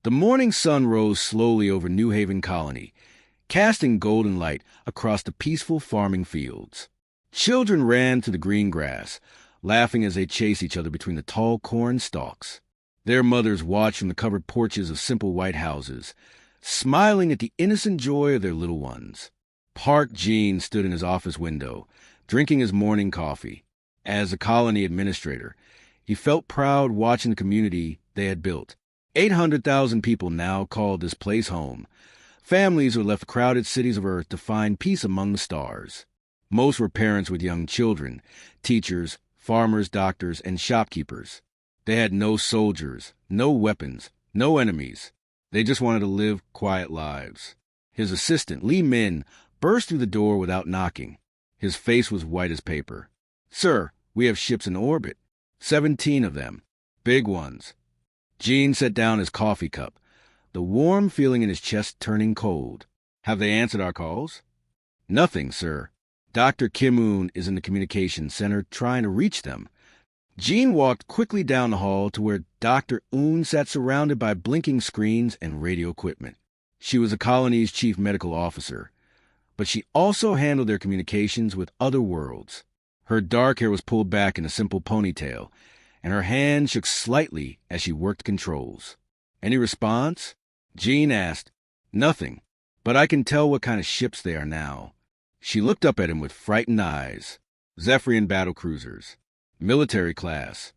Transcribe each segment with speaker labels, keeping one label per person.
Speaker 1: The morning sun rose slowly over New Haven Colony, casting golden light across the peaceful farming fields. Children ran through the green grass, laughing as they chased each other between the tall corn stalks. Their mothers watched from the covered porches of simple white houses, smiling at the innocent joy of their little ones. Park Gene stood in his office window, drinking his morning coffee. As a colony administrator, he felt proud watching the community they had built. 800,000 people now called this place home. Families who left crowded cities of Earth to find peace among the stars. Most were parents with young children, teachers, farmers, doctors, and shopkeepers. They had no soldiers, no weapons, no enemies. They just wanted to live quiet lives. His assistant, Lee Min, burst through the door without knocking. His face was white as paper. "Sir, we have ships in orbit. 17 of them. Big ones." Gene set down his coffee cup, the warm feeling in his chest turning cold. "Have they answered our calls?" "Nothing, sir. Dr. Kim-un is in the communications center trying to reach them." Gene walked quickly down the hall to where Dr. Un sat surrounded by blinking screens and radio equipment. She was the colony's chief medical officer, but she also handled their communications with other worlds. Her dark hair was pulled back in a simple ponytail, and her hand shook slightly as she worked controls. "Any response?" Gene asked. "Nothing, but I can tell what kind of ships they are now." She looked up at him with frightened eyes. "Zephyrian battlecruisers. Military class."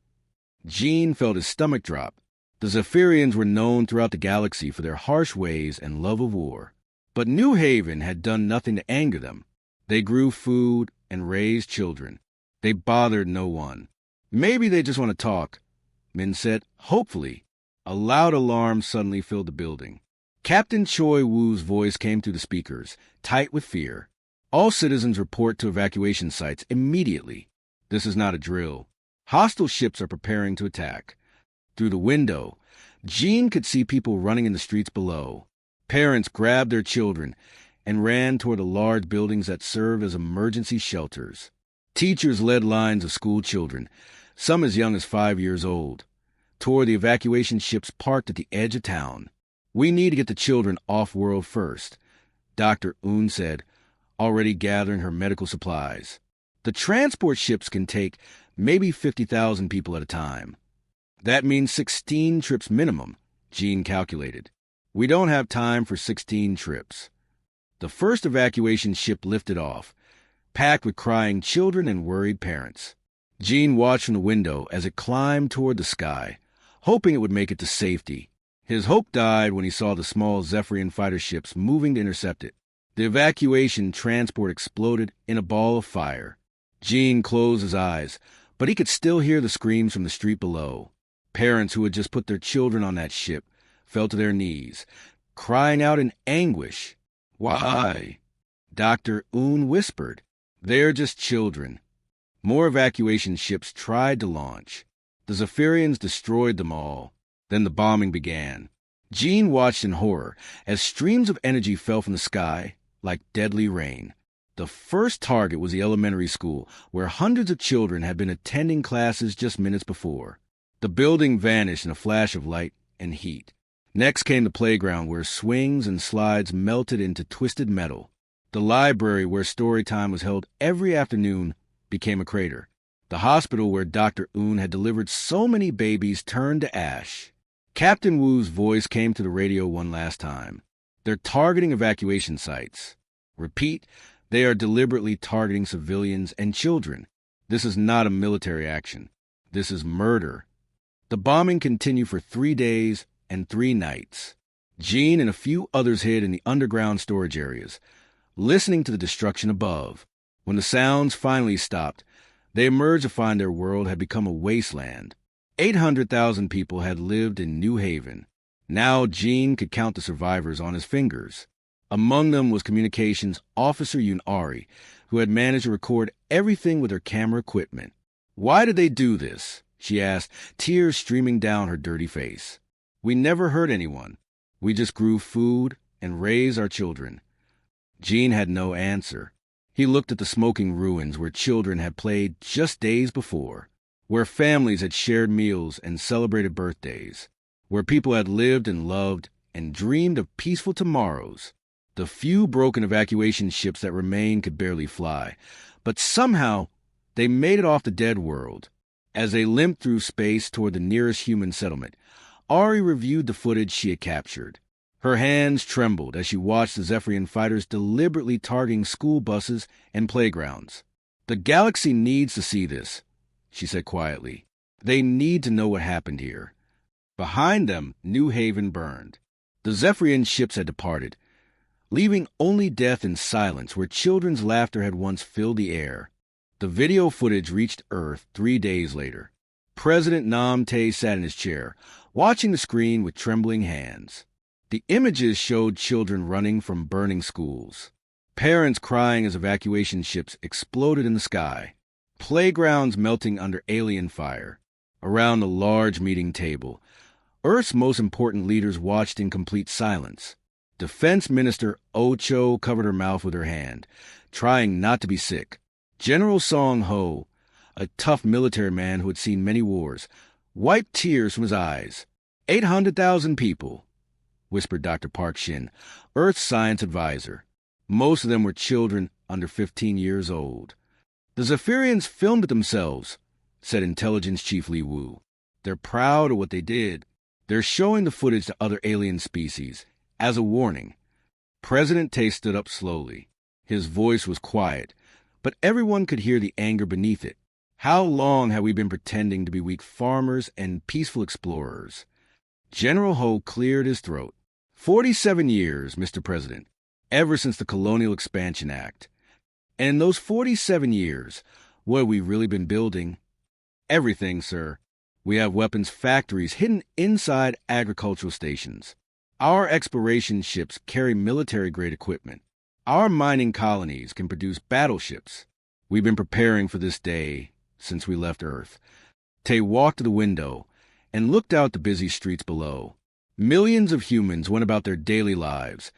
Speaker 1: Gene felt his stomach drop. The Zephyrians were known throughout the galaxy for their harsh ways and love of war. But New Haven had done nothing to anger them. They grew food and raised children. They bothered no one. "Maybe they just want to talk," Min said. "Hopefully." A loud alarm suddenly filled the building. Captain Choi Woo's voice came through the speakers, tight with fear. "All citizens report to evacuation sites immediately. This is not a drill. Hostile ships are preparing to attack." Through the window, Gene could see people running in the streets below. Parents grabbed their children and ran toward the large buildings that served as emergency shelters. Teachers led lines of school children, some as young as 5 years old, toward the evacuation ships parked at the edge of town. "We need to get the children off-world first," Dr. Un said, already gathering her medical supplies. "The transport ships can take maybe 50,000 people at a time." "That means 16 trips minimum," Gene calculated. "We don't have time for 16 trips." The first evacuation ship lifted off, packed with crying children and worried parents. Gene watched from the window as it climbed toward the sky, hoping it would make it to safety. His hope died when he saw the small Zephyrian fighter ships moving to intercept it. The evacuation transport exploded in a ball of fire. Gene closed his eyes, but he could still hear the screams from the street below. Parents who had just put their children on that ship fell to their knees, crying out in anguish. "Why?" Dr. Un whispered. "They're just children." More evacuation ships tried to launch. The Zephyrians destroyed them all. Then the bombing began. Gene watched in horror as streams of energy fell from the sky like deadly rain. The first target was the elementary school, where hundreds of children had been attending classes just minutes before. The building vanished in a flash of light and heat. Next came the playground, where swings and slides melted into twisted metal. The library, where story time was held every afternoon, became a crater. The hospital where Dr. Un had delivered so many babies turned to ash. Captain Wu's voice came to the radio one last time. "They're targeting evacuation sites. Repeat, they are deliberately targeting civilians and children. This is not a military action. This is murder." The bombing continued for 3 days and 3 nights. Gene and a few others hid in the underground storage areas, listening to the destruction above. When the sounds finally stopped, they emerged to find their world had become a wasteland. 800,000 people had lived in New Haven. Now Gene could count the survivors on his fingers. Among them was communications officer Yunari, who had managed to record everything with her camera equipment. "Why did they do this?" she asked, tears streaming down her dirty face. "We never hurt anyone. We just grew food and raised our children." Gene had no answer. He looked at the smoking ruins where children had played just days before, where families had shared meals and celebrated birthdays, where people had lived and loved and dreamed of peaceful tomorrows. The few broken evacuation ships that remained could barely fly, but somehow they made it off the dead world. As they limped through space toward the nearest human settlement, Ari reviewed the footage she had captured. Her hands trembled as she watched the Zephyrian fighters deliberately targeting school buses and playgrounds. "The galaxy needs to see this," she said quietly. "They need to know what happened here." Behind them, New Haven burned. The Zephyrian ships had departed, leaving only death and silence where children's laughter had once filled the air. The video footage reached Earth 3 days later. President Nam Te sat in his chair, watching the screen with trembling hands. The images showed children running from burning schools, parents crying as evacuation ships exploded in the sky, playgrounds melting under alien fire. Around a large meeting table, Earth's most important leaders watched in complete silence. Defense Minister Ocho covered her mouth with her hand, trying not to be sick. General Song Ho, a tough military man who had seen many wars, wiped tears from his eyes. 800,000 people, whispered Dr. Park Shin, Earth's science advisor. Most of them were children under 15 years old. "The Zephyrians filmed it themselves," said Intelligence Chief Li Wu. "They're proud of what they did. They're showing the footage to other alien species as a warning." President Tay stood up slowly. His voice was quiet, but everyone could hear the anger beneath it. "How long have we been pretending to be weak farmers and peaceful explorers?" General Ho cleared his throat. 47 years, Mr. President, ever since the Colonial Expansion Act. And in those 47 years, what have we really been building? Everything, sir. We have weapons factories hidden inside agricultural stations. Our exploration ships carry military-grade equipment. Our mining colonies can produce battleships. We've been preparing for this day since we left Earth. Tay walked to the window and looked out the busy streets below. Millions of humans went about their daily lives,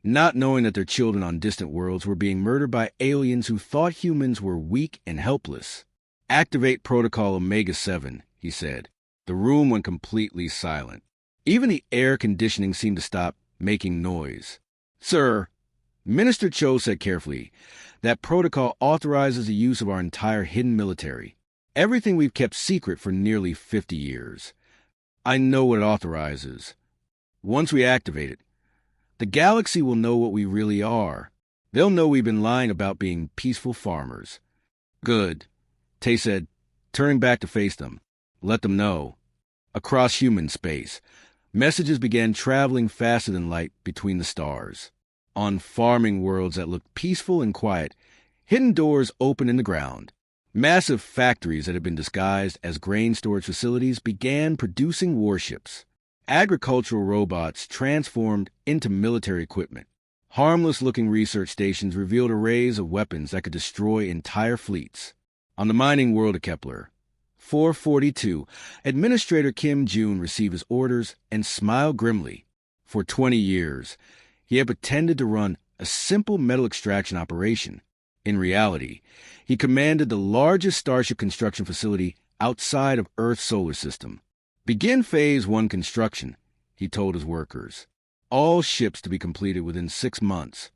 Speaker 1: not knowing that their children on distant worlds were being murdered by aliens who thought humans were weak and helpless. "Activate Protocol Omega-7, he said. The room went completely silent. Even the air conditioning seemed to stop making noise. "Sir," Minister Cho said carefully, "that protocol authorizes the use of our entire hidden military. Everything we've kept secret for nearly 50 years. I know what it authorizes. Once we activate it, the galaxy will know what we really are. They'll know we've been lying about being peaceful farmers." "Good," Tay said, turning back to face them. "Let them know." Across human space, messages began traveling faster than light between the stars. On farming worlds that looked peaceful and quiet, hidden doors opened in the ground. Massive factories that had been disguised as grain storage facilities began producing warships. Agricultural robots transformed into military equipment. Harmless-looking research stations revealed arrays of weapons that could destroy entire fleets. On the mining world of Kepler, 442, Administrator Kim Jun received his orders and smiled grimly. For 20 years, he had pretended to run a simple metal extraction operation. In reality, he commanded the largest starship construction facility outside of Earth's solar system. "Begin Phase 1 construction," he told his workers. All ships to be completed within 6 months.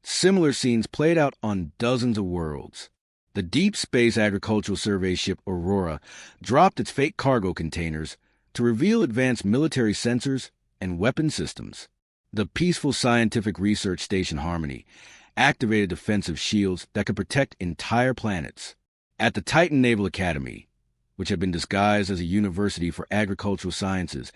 Speaker 1: Similar scenes played out on dozens of worlds. The Deep Space Agricultural Survey ship Aurora dropped its fake cargo containers to reveal advanced military sensors and weapon systems. The peaceful scientific research station Harmony activated defensive shields that could protect entire planets. At the Titan Naval Academy, which had been disguised as a university for agricultural sciences,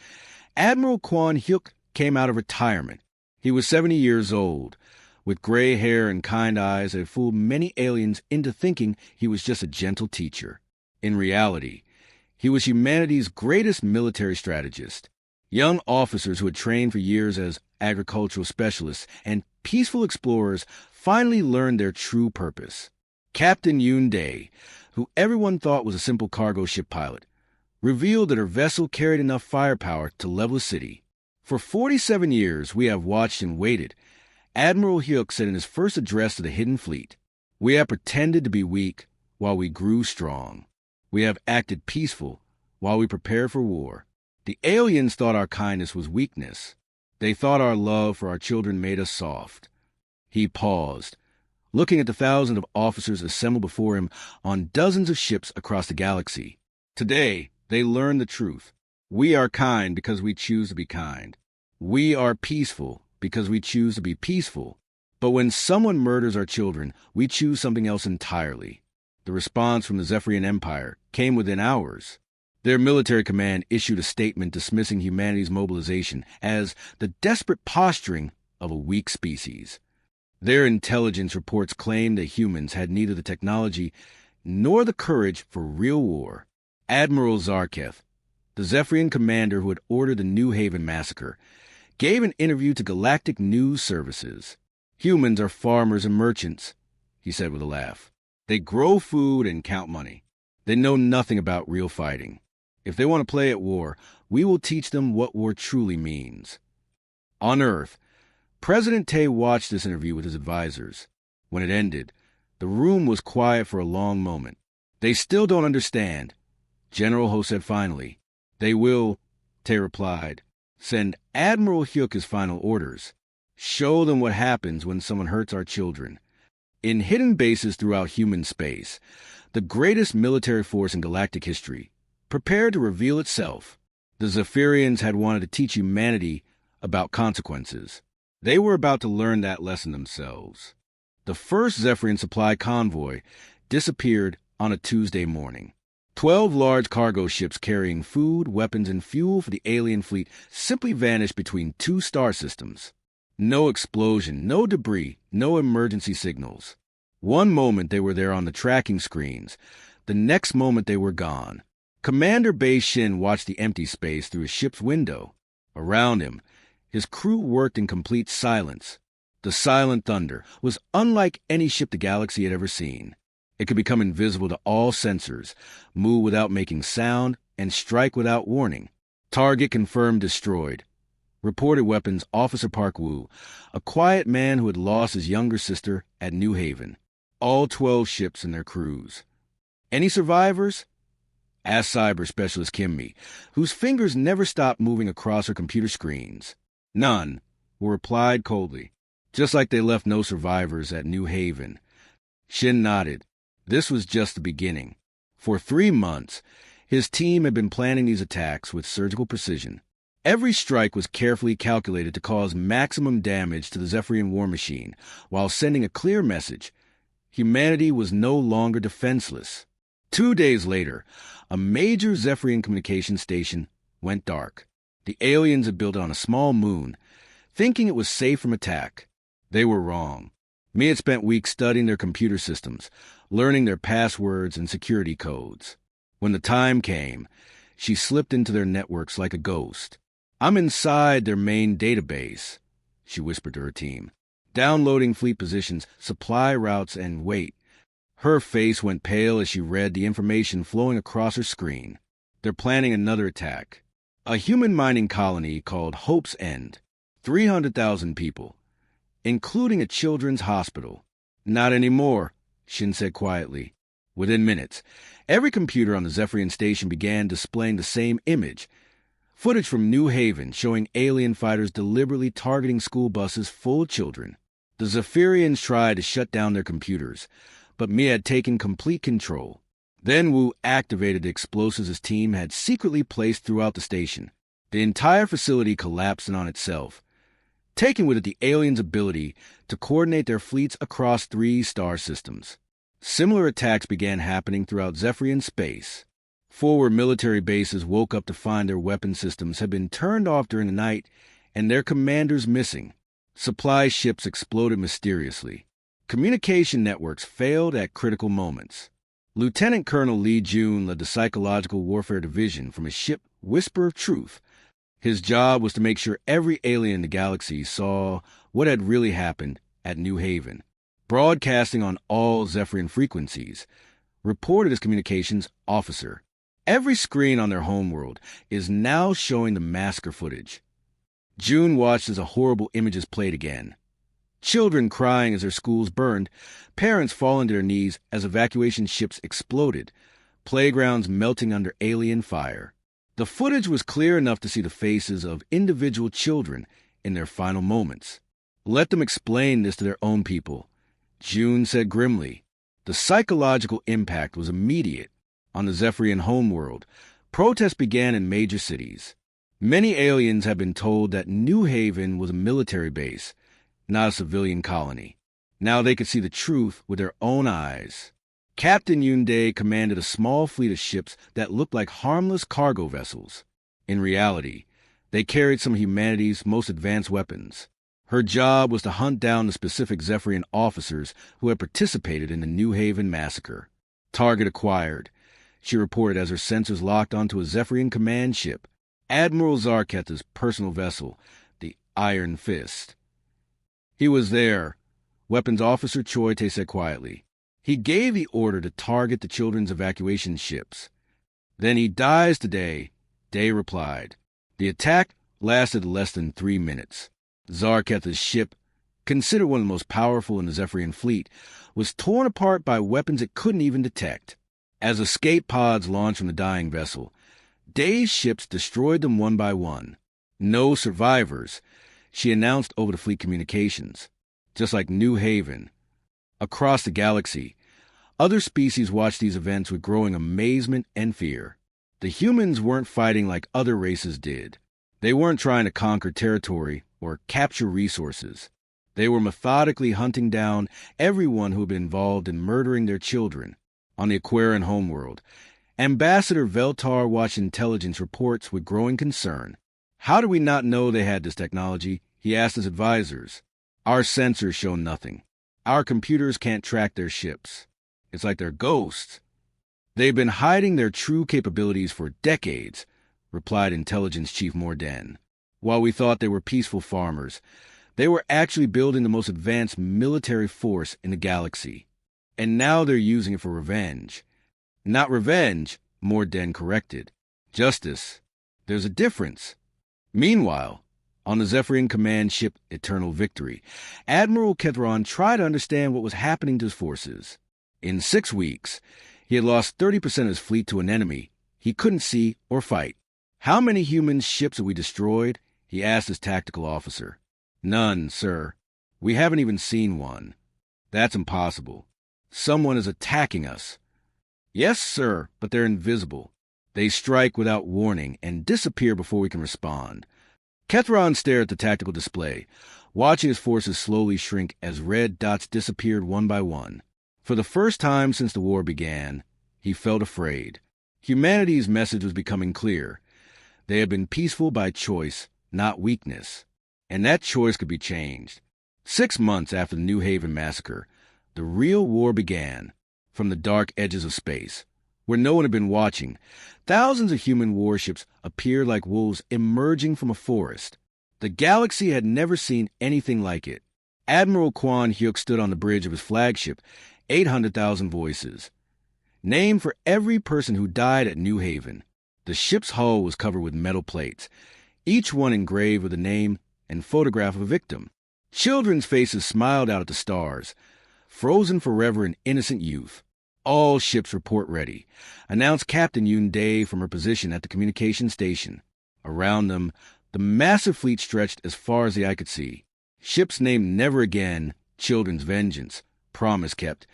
Speaker 1: Admiral Kwon Hyuk came out of retirement. He was 70 years old, with gray hair and kind eyes that had fooled many aliens into thinking he was just a gentle teacher. In reality, he was humanity's greatest military strategist. Young officers who had trained for years as agricultural specialists and peaceful explorers finally learned their true purpose. Captain Yoon Dae, who everyone thought was a simple cargo ship pilot, revealed that her vessel carried enough firepower to level a city. "For 47 years we have watched and waited," Admiral Hyuk said in his first address to the Hidden Fleet. "We have pretended to be weak while we grew strong. We have acted peaceful while we prepared for war. The aliens thought our kindness was weakness. They thought our love for our children made us soft. He paused, looking at the thousands of officers assembled before him on dozens of ships across the galaxy. Today, they learned the truth. We are kind because we choose to be kind. We are peaceful because we choose to be peaceful. But when someone murders our children, we choose something else entirely. The response from the Zephyrian Empire came within hours. Their military command issued a statement dismissing humanity's mobilization as the desperate posturing of a weak species. Their intelligence reports claimed that humans had neither the technology nor the courage for real war. Admiral Zarketh, the Zephyrian commander who had ordered the New Haven massacre, gave an interview to Galactic News Services. Humans are farmers and merchants, he said with a laugh. They grow food and count money. They know nothing about real fighting. If they want to play at war, we will teach them what war truly means. On Earth, President Tay watched this interview with his advisors. When it ended, the room was quiet for a long moment. They still don't understand, General Ho said finally. They will, Tay replied, send Admiral Hyuk his final orders. Show them what happens when someone hurts our children. In hidden bases throughout human space, the greatest military force in galactic history prepared to reveal itself. The Zephyrians had wanted to teach humanity about consequences. They were about to learn that lesson themselves. The first Zephyrian supply convoy disappeared on a Tuesday morning. 12 large cargo ships carrying food, weapons, and fuel for the alien fleet simply vanished between two star systems. No explosion, no debris, no emergency signals. One moment they were there on the tracking screens. The next moment they were gone. Commander Bei Shin watched the empty space through his ship's window. Around him, his crew worked in complete silence. The Silent Thunder was unlike any ship the galaxy had ever seen. It could become invisible to all sensors, move without making sound, and strike without warning. Target confirmed destroyed. Reported weapons Officer Park Woo, a quiet man who had lost his younger sister at New Haven. All 12 ships and their crews. Any survivors? Asked Cyber Specialist Kimmy, whose fingers never stopped moving across her computer screens. None, were replied coldly, just like they left no survivors at New Haven. Shin nodded. This was just the beginning. For 3 months, his team had been planning these attacks with surgical precision. Every strike was carefully calculated to cause maximum damage to the Zephyrian war machine, while sending a clear message. Humanity was no longer defenseless. 2 days later, a major Zephyrian communication station went dark. The aliens had built it on a small moon, thinking it was safe from attack. They were wrong. Mia had spent weeks studying their computer systems, learning their passwords and security codes. When the time came, she slipped into their networks like a ghost. I'm inside their main database, she whispered to her team. Downloading fleet positions, supply routes, and wait. Her face went pale as she read the information flowing across her screen. They're planning another attack. A human mining colony called Hope's End. 300,000 people, including a children's hospital. Not anymore, Shin said quietly. Within minutes, every computer on the Zephyrian station began displaying the same image. Footage from New Haven showing alien fighters deliberately targeting school buses full of children. The Zephyrians tried to shut down their computers, but Mia had taken complete control. Then Wu activated the explosives his team had secretly placed throughout the station. The entire facility collapsed in on itself, taking with it the aliens' ability to coordinate their fleets across 3 star systems. Similar attacks began happening throughout Zephyrian space. Forward military bases woke up to find their weapon systems had been turned off during the night and their commanders missing. Supply ships exploded mysteriously. Communication networks failed at critical moments. Lieutenant Colonel Lee Jun led the Psychological Warfare Division from his ship Whisper of Truth. His job was to make sure every alien in the galaxy saw what had really happened at New Haven. Broadcasting on all Zephyrian frequencies, reported as communications officer. Every screen on their homeworld is now showing the massacre footage. June watched as the horrible images played again. Children crying as their schools burned, parents falling to their knees as evacuation ships exploded, playgrounds melting under alien fire. The footage was clear enough to see the faces of individual children in their final moments. Let them explain this to their own people, June said grimly. The psychological impact was immediate. On the Zephyrian homeworld, protests began in major cities. Many aliens had been told that New Haven was a military base, not a civilian colony. Now they could see the truth with their own eyes. Captain Yunde commanded a small fleet of ships that looked like harmless cargo vessels. In reality, they carried some of humanity's most advanced weapons. Her job was to hunt down the specific Zephyrian officers who had participated in the New Haven massacre. Target acquired, she reported as her sensors locked onto a Zephyrian command ship, Admiral Zarketa's personal vessel, the Iron Fist. He was there, Weapons Officer Choite said quietly. He gave the order to target the children's evacuation ships. Then he dies today, Day replied. The attack lasted less than 3 minutes. Zarketa's ship, considered one of the most powerful in the Zephyrian fleet, was torn apart by weapons it couldn't even detect. As escape pods launched from the dying vessel, Day's ships destroyed them one by one. No survivors, she announced over the fleet communications. Just like New Haven. Across the galaxy, other species watched these events with growing amazement and fear. The humans weren't fighting like other races did. They weren't trying to conquer territory or capture resources. They were methodically hunting down everyone who had been involved in murdering their children. On the Aquarian homeworld, Ambassador Veltar watched intelligence reports with growing concern. How did we not know they had this technology? He asked his advisors. Our sensors show nothing. Our computers can't track their ships. It's like they're ghosts. They've been hiding their true capabilities for decades, replied Intelligence Chief Morden. While we thought they were peaceful farmers, they were actually building the most advanced military force in the galaxy. And now they're using it for revenge. Not revenge, Morden corrected. Justice. There's a difference. Meanwhile, on the Zephyrian command ship Eternal Victory, Admiral Kethron tried to understand what was happening to his forces. In 6 weeks, he had lost 30% of his fleet to an enemy he couldn't see or fight. How many human ships have we destroyed? He asked his tactical officer. None, sir. We haven't even seen one. That's impossible. Someone is attacking us. Yes, sir, but they're invisible. They strike without warning and disappear before we can respond. Kethron stared at the tactical display, watching his forces slowly shrink as red dots disappeared one by one. For the first time since the war began, he felt afraid. Humanity's message was becoming clear. They had been peaceful by choice, not weakness. And that choice could be changed. 6 months after the New Haven massacre, the real war began. From the dark edges of space, where no one had been watching, thousands of human warships appeared like wolves emerging from a forest. The galaxy had never seen anything like it. Admiral Quan Hyuk stood on the bridge of his flagship, 800,000 Voices, named for every person who died at New Haven. The ship's hull was covered with metal plates, each one engraved with a name and photograph of a victim. Children's faces smiled out at the stars, frozen forever in innocent youth. All ships report ready, announced Captain Yoon Dae from her position at the communication station. Around them, the massive fleet stretched as far as the eye could see. Ships named Never Again, Children's Vengeance, Promise Kept,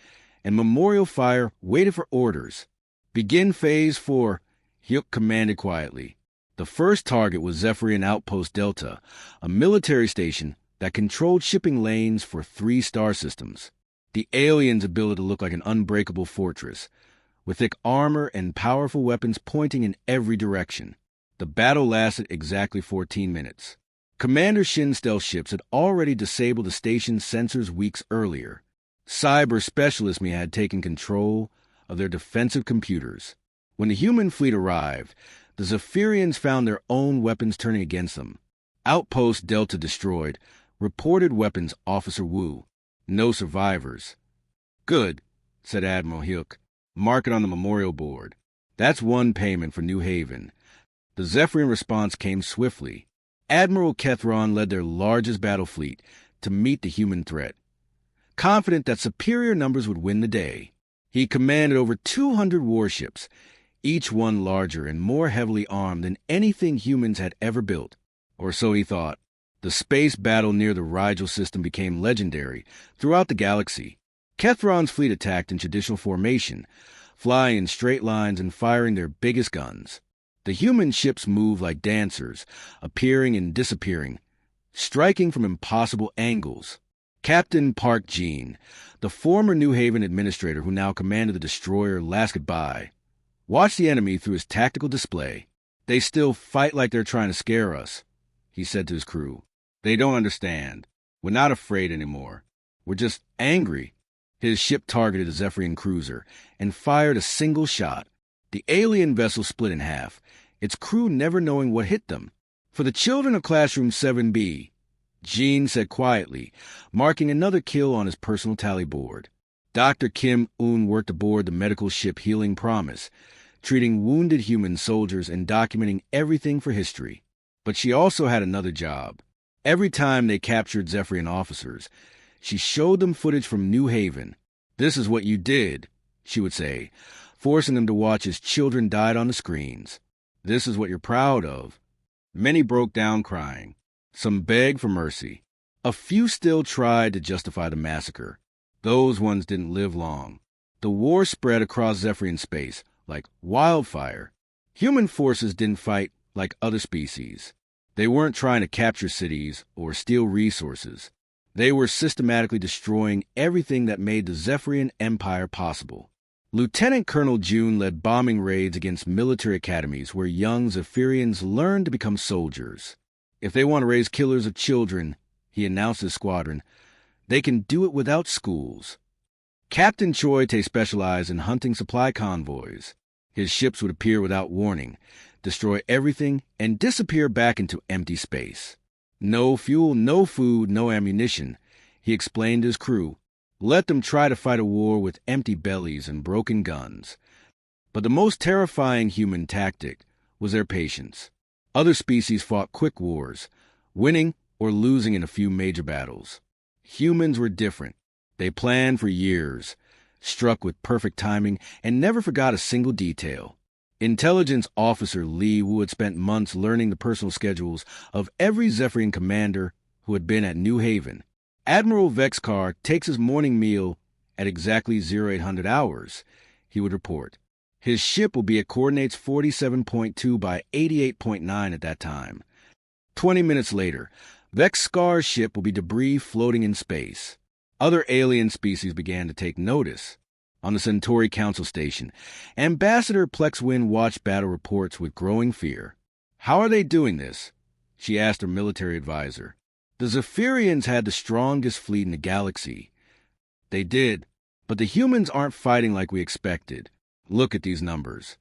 Speaker 1: and Memorial Fire waited for orders. Begin Phase 4, Hyuk commanded quietly. The first target was Zephyrian Outpost Delta, a military station that controlled shipping lanes for 3 star systems. The aliens had built it to look like an unbreakable fortress, with thick armor and powerful weapons pointing in every direction. The battle lasted exactly 14 minutes. Commander Shin's stealth ships had already disabled the station's sensors weeks earlier. Cyber specialists had taken control of their defensive computers. When the human fleet arrived, the Zephyrians found their own weapons turning against them. Outpost Delta destroyed, reported Weapons Officer Wu. No survivors. Good, said Admiral Hyuk. Mark it on the memorial board. That's one payment for New Haven. The Zephyrian response came swiftly. Admiral Kethron led their largest battle fleet to meet the human threat. Confident that superior numbers would win the day, he commanded over 200 warships, each one larger and more heavily armed than anything humans had ever built. Or so he thought. The space battle near the Rigel system became legendary throughout the galaxy. Kethron's fleet attacked in traditional formation, flying in straight lines and firing their biggest guns. The human ships moved like dancers, appearing and disappearing, striking from impossible angles. Captain Park Jean, the former New Haven administrator who now commanded the destroyer Lasketby, watched the enemy through his tactical display. "They still fight like they're trying to scare us," he said to his crew. "They don't understand. We're not afraid anymore. We're just angry." His ship targeted a Zephyrian cruiser and fired a single shot. The alien vessel split in half, its crew never knowing what hit them. "For the children of Classroom 7B, Jean said quietly, marking another kill on his personal tally board. Dr. Kim Un worked aboard the medical ship Healing Promise, treating wounded human soldiers and documenting everything for history. But she also had another job. Every time they captured Zephyrian officers, she showed them footage from New Haven. "This is what you did," she would say, forcing them to watch as children died on the screens. "This is what you're proud of." Many broke down crying. Some begged for mercy. A few still tried to justify the massacre. Those ones didn't live long. The war spread across Zephyrian space like wildfire. Human forces didn't fight like other species. They weren't trying to capture cities or steal resources. They were systematically destroying everything that made the Zephyrian Empire possible. Lieutenant Colonel June led bombing raids against military academies where young Zephyrians learned to become soldiers. "If they want to raise killers of children," he announced his squadron, "they can do it without schools." Captain Choite specialized in hunting supply convoys. His ships would appear without warning, destroy everything, and disappear back into empty space. "No fuel, no food, no ammunition," he explained to his crew. "Let them try to fight a war with empty bellies and broken guns." But the most terrifying human tactic was their patience. Other species fought quick wars, winning or losing in a few major battles. Humans were different. They planned for years, struck with perfect timing, and never forgot a single detail. Intelligence Officer Lee Wu had spent months learning the personal schedules of every Zephyrian commander who had been at New Haven. "Admiral Vexcar takes his morning meal at exactly 0800 hours, he would report. "His ship will be at coordinates 47.2 by 88.9 at that time. 20 minutes later, Vexcar's ship will be debris floating in space." Other alien species began to take notice. On the Centauri Council Station, Ambassador Plexwin watched battle reports with growing fear. "How are they doing this?" she asked her military advisor. "The Zephyrians had the strongest fleet in the galaxy." "They did, but the humans aren't fighting like we expected. Look at these numbers."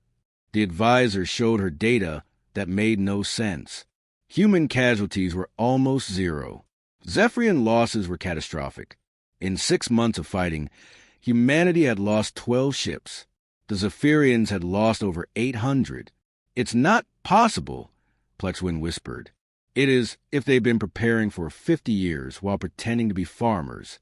Speaker 1: The advisor showed her data that made no sense. Human casualties were almost zero. Zephyrian losses were catastrophic. In 6 months of fighting, humanity had lost 12 ships. The Zephyrians had lost over 800. "It's not possible," Plexwin whispered. "It is if they've been preparing for 50 years while pretending to be farmers."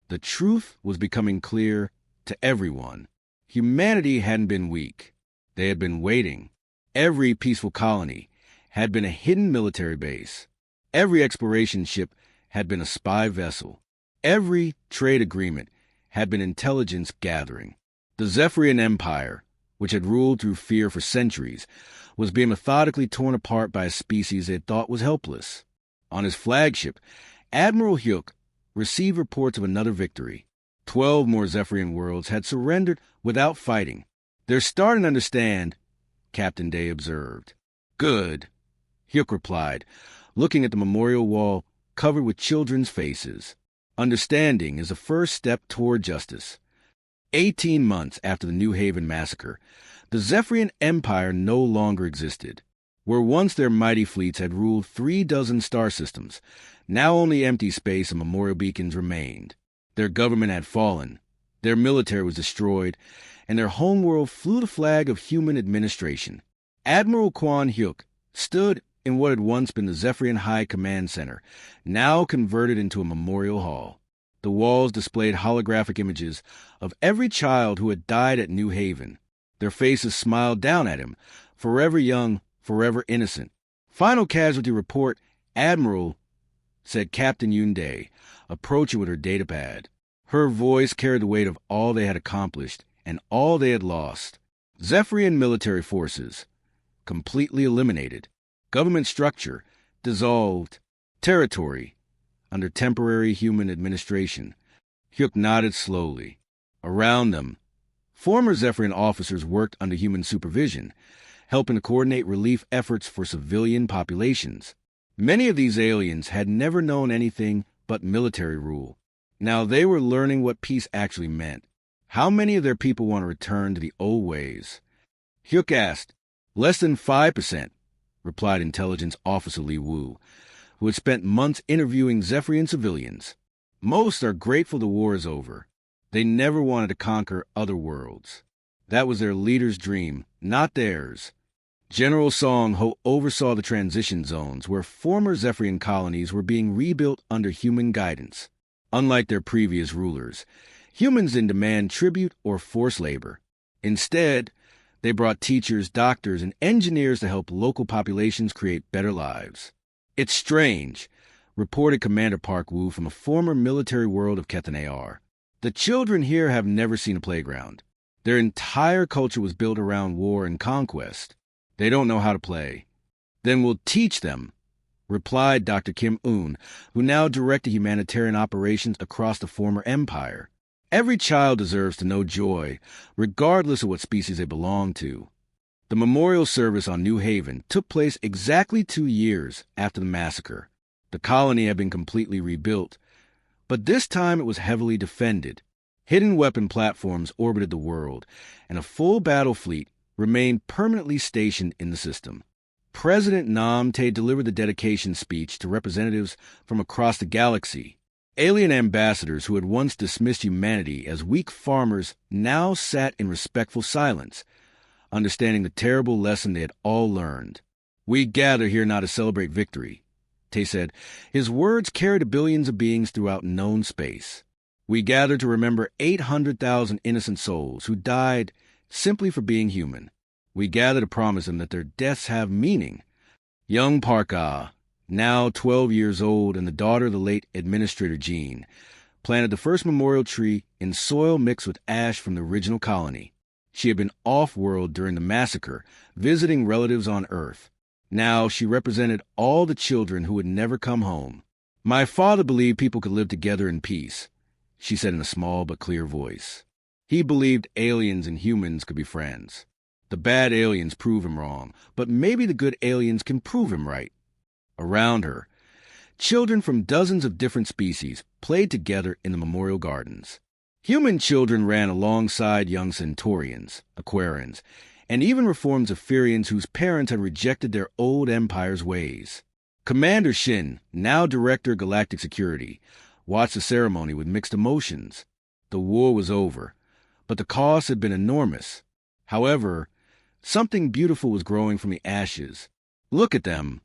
Speaker 1: The truth was becoming clear to everyone. Humanity hadn't been weak. They had been waiting. Every peaceful colony had been a hidden military base. Every exploration ship had been a spy vessel. Every trade agreement had been intelligence gathering. The Zephyrian Empire, which had ruled through fear for centuries, was being methodically torn apart by a species they thought was helpless. On his flagship, Admiral Hyuk received reports of another victory. 12 more Zephyrian worlds had surrendered without fighting. "They're starting to understand," Captain Day observed. "Good," Hyuk replied, looking at the memorial wall covered with children's faces. "Understanding is the first step toward justice." 18 months after the New Haven massacre, the Zephyrian Empire no longer existed. Where once their mighty fleets had ruled 36 star systems, now only empty space and memorial beacons remained. Their government had fallen, their military was destroyed, and their homeworld flew the flag of human administration. Admiral Kwan Hyuk stood in what had once been the Zephyrian High Command Center, now converted into a memorial hall. The walls displayed holographic images of every child who had died at New Haven. Their faces smiled down at him, forever young, forever innocent. "Final casualty report, Admiral," said Captain Yunde, approaching with her datapad. Her voice carried the weight of all they had accomplished and all they had lost. Zephyrian military forces, completely eliminated. Government structure, dissolved. Territory, under temporary human administration. Hyuk nodded slowly. Around them, former Zephyrian officers worked under human supervision, helping to coordinate relief efforts for civilian populations. Many of these aliens had never known anything but military rule. Now they were learning what peace actually meant. How many of their people want to return to the old ways? Hyuk asked. "Less than 5%, replied Intelligence Officer Li Wu, who had spent months interviewing Zephyrian civilians. Most are grateful the war is over. They never wanted to conquer other worlds. That was their leader's dream, not theirs. General Song Ho oversaw the transition zones where former Zephyrian colonies were being rebuilt under human guidance. Unlike their previous rulers, humans didn't demand tribute or forced labor. Instead, they brought teachers, doctors, and engineers to help local populations create better lives. "It's strange," reported Commander Park Woo from a former military world of Kethan-AR. "The children here have never seen a playground. Their entire culture was built around war and conquest. They don't know how to play." "Then we'll teach them," replied Dr. Kim Un, who now directed humanitarian operations across the former empire. "Every child deserves to know joy, regardless of what species they belong to." The memorial service on New Haven took place exactly 2 years after the massacre. The colony had been completely rebuilt, but this time it was heavily defended. Hidden weapon platforms orbited the world, and a full battle fleet remained permanently stationed in the system. President Nam Te delivered the dedication speech to representatives from across the galaxy. Alien ambassadors who had once dismissed humanity as weak farmers now sat in respectful silence, understanding the terrible lesson they had all learned. "We gather here not to celebrate victory," Te said. His words carried to billions of beings throughout known space. "We gather to remember 800,000 innocent souls who died simply for being human. We gather to promise them that their deaths have meaning." Young Parka, now 12 years old and the daughter of the late Administrator Jean, planted the first memorial tree in soil mixed with ash from the original colony. She had been off-world during the massacre, visiting relatives on Earth. Now she represented all the children who would never come home. "My father believed people could live together in peace," she said in a small but clear voice. "He believed aliens and humans could be friends. The bad aliens prove him wrong, but maybe the good aliens can prove him right." Around her, children from dozens of different species played together in the memorial gardens. Human children ran alongside young Centaurians, Aquarians, and even reformed Zephyrians whose parents had rejected their old empire's ways. Commander Shin, now Director of Galactic Security, watched the ceremony with mixed emotions. The war was over, but the cost had been enormous. However, something beautiful was growing from the ashes. "Look at them,"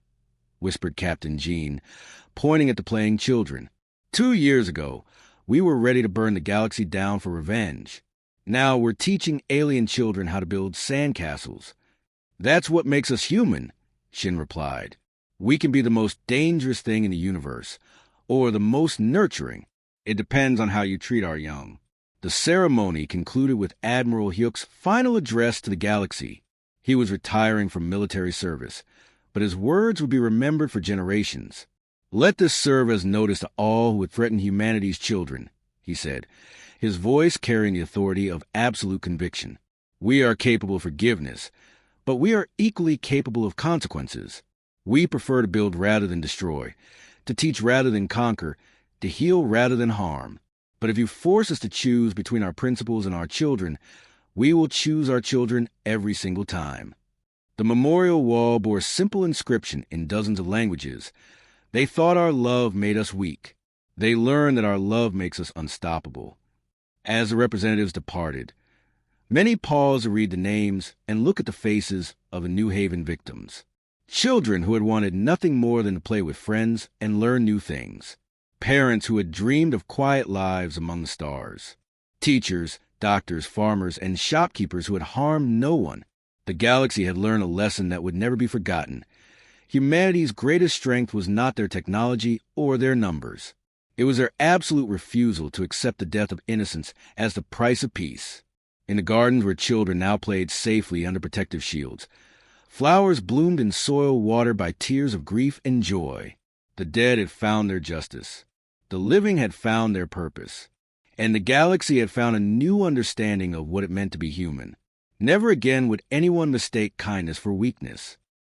Speaker 1: whispered Captain Jean, pointing at the playing children. 2 years ago, we were ready to burn the galaxy down for revenge. Now we're teaching alien children how to build sandcastles. "That's what makes us human," Shin replied. "We can be the most dangerous thing in the universe, or the most nurturing. It depends on how you treat our young." The ceremony concluded with Admiral Hyuk's final address to the galaxy. He was retiring from military service, but his words would be remembered for generations. "Let this serve as notice to all who would threaten humanity's children," he said, his voice carrying the authority of absolute conviction. "We are capable of forgiveness, but we are equally capable of consequences. We prefer to build rather than destroy, to teach rather than conquer, to heal rather than harm. But if you force us to choose between our principles and our children, we will choose our children every single time." The memorial wall bore a simple inscription in dozens of languages. "They thought our love made us weak. They learned that our love makes us unstoppable." As the representatives departed, many paused to read the names and look at the faces of the New Haven victims. Children who had wanted nothing more than to play with friends and learn new things. Parents who had dreamed of quiet lives among the stars. Teachers, doctors, farmers, and shopkeepers who had harmed no one. The galaxy had learned a lesson that would never be forgotten. Humanity's greatest strength was not their technology or their numbers. It was their absolute refusal to accept the death of innocence as the price of peace. In the gardens where children now played safely under protective shields, flowers bloomed in soil watered by tears of grief and joy. The dead had found their justice. The living had found their purpose. And the galaxy had found a new understanding of what it meant to be human. Never again would anyone mistake kindness for weakness.